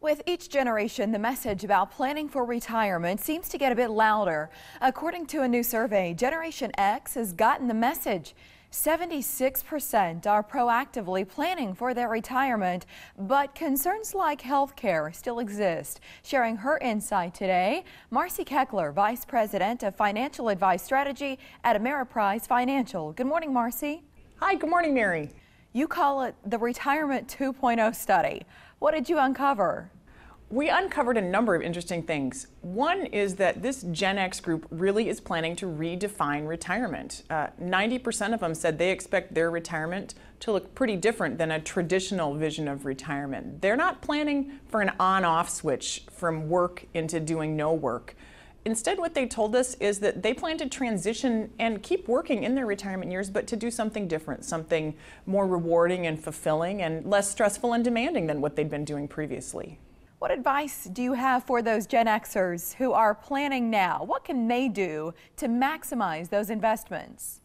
With each generation, the message about planning for retirement seems to get a bit louder. According to a new survey, Generation X has gotten the message. 76% are proactively planning for their retirement, but concerns like health care still exist. Sharing her insight today, Marcy Keckler, Vice President of Financial Advice Strategy at Ameriprise Financial. Good morning, Marcy. Hi, good morning, Mary. You call it the Retirement 2.0 study. What did you uncover? We uncovered a number of interesting things. One is that this Gen X group really is planning to redefine retirement. 90% of them said they expect their retirement to look pretty different than a traditional vision of retirement. They're not planning for an on-off switch from work into doing no work. Instead, what they told us is that they plan to transition and keep working in their retirement years, but to do something different, something more rewarding and fulfilling and less stressful and demanding than what they'd been doing previously. What advice do you have for those Gen Xers who are planning now? What can they do to maximize those investments?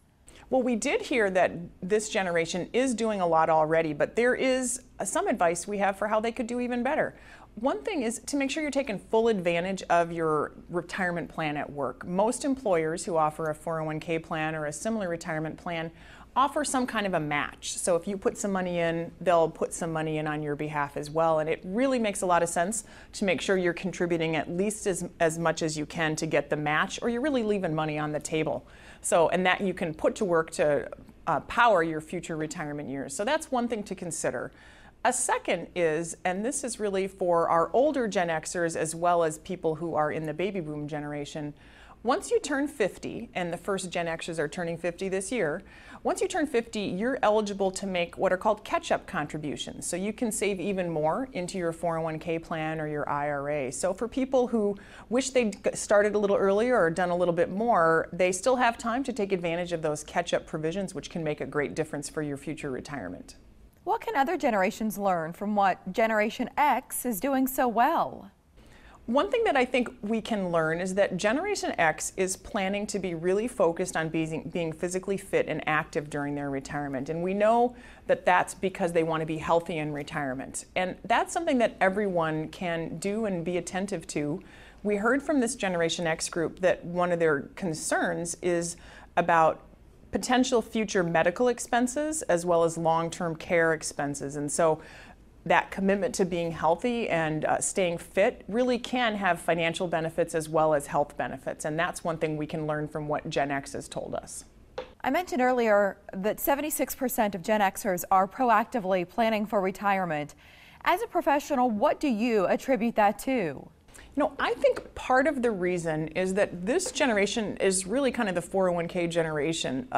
Well, we did hear that this generation is doing a lot already, but there is some advice we have for how they could do even better. One thing is to make sure you're taking full advantage of your retirement plan at work. Most employers who offer a 401k plan or a similar retirement plan offer some kind of a match. So if you put some money in, they'll put some money in on your behalf as well. And it really makes a lot of sense to make sure you're contributing at least as much as you can to get the match, or you're really leaving money on the table. So, and that you can put to work to power your future retirement years. So that's one thing to consider. A second is, and this is really for our older Gen Xers as well as people who are in the baby boom generation, once you turn 50, and the first Gen Xers are turning 50 this year, once you turn 50, you're eligible to make what are called catch-up contributions. So you can save even more into your 401k plan or your IRA. So for people who wish they'd started a little earlier or done a little bit more, they still have time to take advantage of those catch-up provisions, which can make a great difference for your future retirement. What can other generations learn from what Generation X is doing so well? One thing that I think we can learn is that Generation X is planning to be really focused on being physically fit and active during their retirement. And we know that that's because they want to be healthy in retirement. And that's something that everyone can do and be attentive to. We heard from this Generation X group that one of their concerns is about potential future medical expenses as well as long-term care expenses. And so that commitment to being healthy and staying fit really can have financial benefits as well as health benefits. And that's one thing we can learn from what Gen X has told us. I mentioned earlier that 76% of Gen Xers are proactively planning for retirement. As a professional, what do you attribute that to? I think part of the reason is that this generation is really kind of the 401k generation.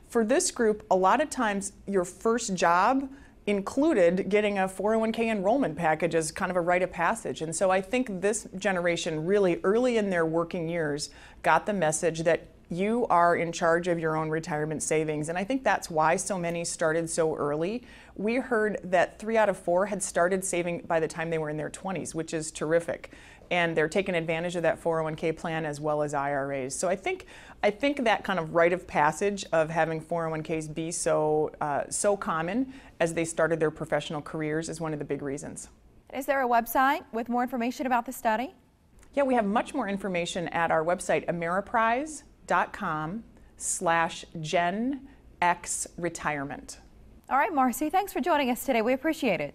For this group, a lot of times your first job included getting a 401k enrollment package as kind of a rite of passage. And so I think this generation really early in their working years got the message that you are in charge of your own retirement savings. And I think that's why so many started so early. We heard that 3 out of 4 had started saving by the time they were in their 20s, which is terrific. And they're taking advantage of that 401k plan as well as IRAs. So I think that kind of rite of passage of having 401ks be so common as they started their professional careers is one of the big reasons. Is there a website with more information about the study? Yeah, we have much more information at our website, ameriprise.com/Gen X Retirement. All right, Marcy, thanks for joining us today. We appreciate it.